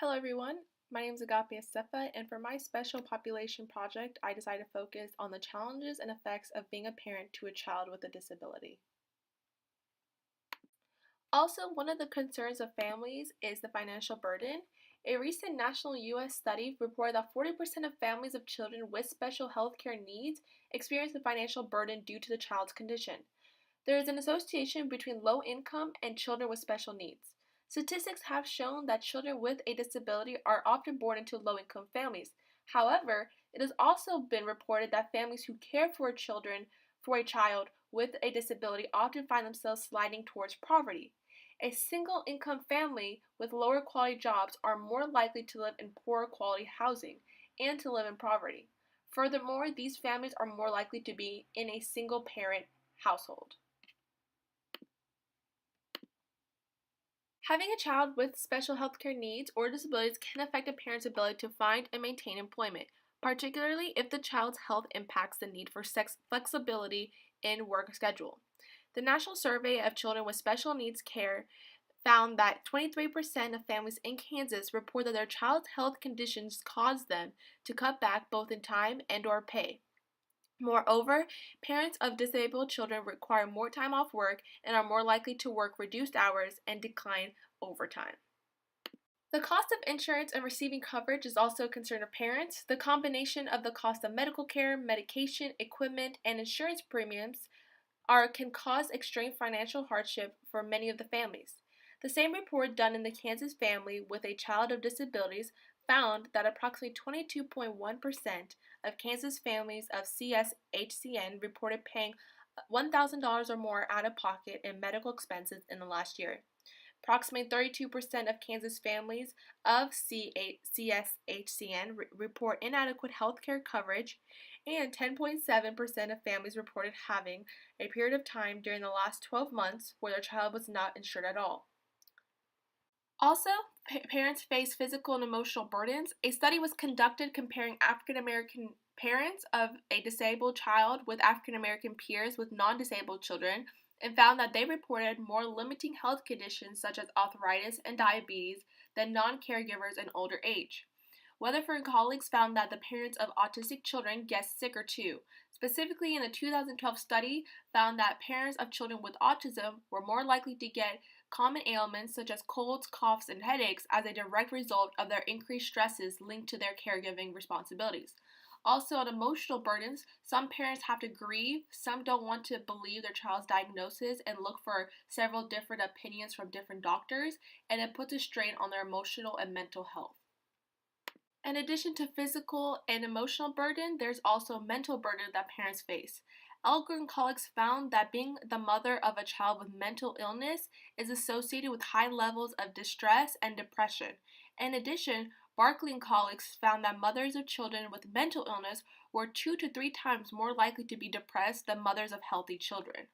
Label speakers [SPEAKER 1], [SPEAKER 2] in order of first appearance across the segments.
[SPEAKER 1] Hello everyone, my name is Agape Asefa, and for my special population project, I decided to focus on the challenges and effects of being a parent to a child with a disability. Also, one of the concerns of families is the financial burden. A recent national U.S. study reported that 40% of families of children with special healthcare needs experience a financial burden due to the child's condition. There is an association between low income and children with special needs. Statistics have shown that children with a disability are often born into low income families. However, it has also been reported that families who care for a child with a disability often find themselves sliding towards poverty. A single income family with lower quality jobs are more likely to live in poorer quality housing and to live in poverty. Furthermore, these families are more likely to be in a single parent household. Having a child with special healthcare needs or disabilities can affect a parent's ability to find and maintain employment, particularly if the child's health impacts the need for flexibility in work schedule. The National Survey of Children with Special Needs Care found that 23% of families in Kansas report that their child's health conditions cause them to cut back both in time and/or pay. Moreover, parents of disabled children require more time off work and are more likely to work reduced hours and decline overtime. The cost of insurance and receiving coverage is also a concern of parents. The combination of the cost of medical care, medication, equipment, and insurance premiums can cause extreme financial hardship for many of the families. The same report done in the Kansas family with a child of disabilities found that approximately 22.1% of Kansas families of CSHCN reported paying $1,000 or more out of pocket in medical expenses in the last year. Approximately 32% of Kansas families of CSHCN report inadequate health care coverage, and 10.7% of families reported having a period of time during the last 12 months where their child was not insured at all. Also, parents face physical and emotional burdens. A study was conducted comparing African American parents of a disabled child with African American peers with non-disabled children and found that they reported more limiting health conditions such as arthritis and diabetes than non-caregivers in older age. Weatherford and colleagues found that the parents of autistic children get sicker too. Specifically, in a 2012 study, found that parents of children with autism were more likely to get common ailments such as colds, coughs, and headaches as a direct result of their increased stresses linked to their caregiving responsibilities. Also, on emotional burdens, some parents have to grieve, some don't want to believe their child's diagnosis and look for several different opinions from different doctors, and it puts a strain on their emotional and mental health. In addition to physical and emotional burden, there's also mental burden that parents face. Elgar and colleagues found that being the mother of a child with mental illness is associated with high levels of distress and depression. In addition, Barkley and colleagues found that mothers of children with mental illness were 2 to 3 times more likely to be depressed than mothers of healthy children.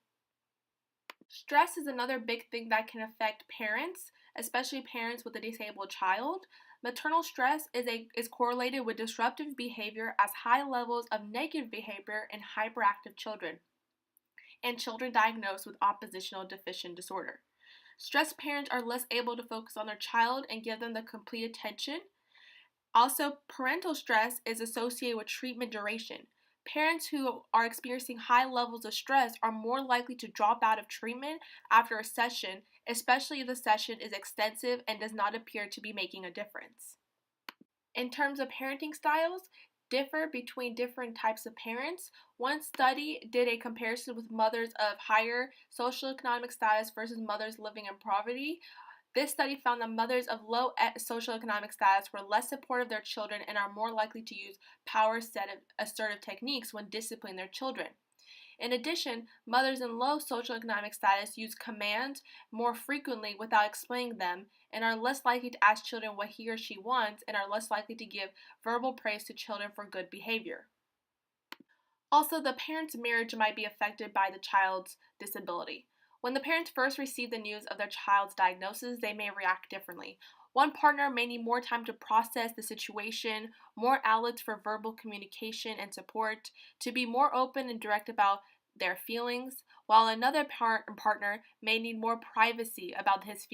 [SPEAKER 1] Stress is another big thing that can affect parents, especially parents with a disabled child. Maternal stress is correlated with disruptive behavior as high levels of negative behavior in hyperactive children and children diagnosed with oppositional deficient disorder. Stressed parents are less able to focus on their child and give them the complete attention. Also, parental stress is associated with treatment duration. Parents who are experiencing high levels of stress are more likely to drop out of treatment after a session, especially if the session is extensive and does not appear to be making a difference. In terms of parenting styles, differ between different types of parents. One study did a comparison with mothers of higher socioeconomic status versus mothers living in poverty. This study found that mothers of low socioeconomic status were less supportive of their children and are more likely to use assertive techniques when disciplining their children. In addition, mothers in low socioeconomic status use commands more frequently without explaining them and are less likely to ask children what he or she wants and are less likely to give verbal praise to children for good behavior. Also, the parent's marriage might be affected by the child's disability. When the parents first receive the news of their child's diagnosis, they may react differently. One partner may need more time to process the situation, more outlets for verbal communication and support, to be more open and direct about their feelings, while another partner may need more privacy about his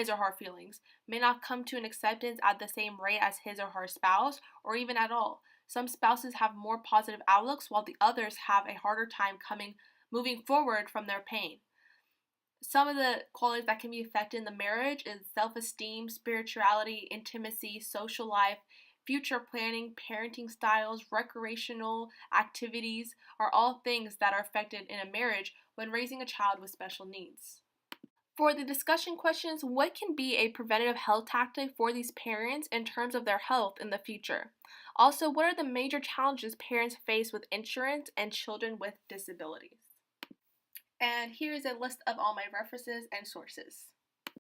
[SPEAKER 1] or her feelings, may not come to an acceptance at the same rate as his or her spouse, or even at all. Some spouses have more positive outlooks, while the others have a harder time moving forward from their pain. Some of the qualities that can be affected in the marriage is self-esteem, spirituality, intimacy, social life, future planning, parenting styles, recreational activities are all things that are affected in a marriage when raising a child with special needs. For the discussion questions, what can be a preventative health tactic for these parents in terms of their health in the future? Also, what are the major challenges parents face with insurance and children with disabilities? And here's a list of all my references and sources.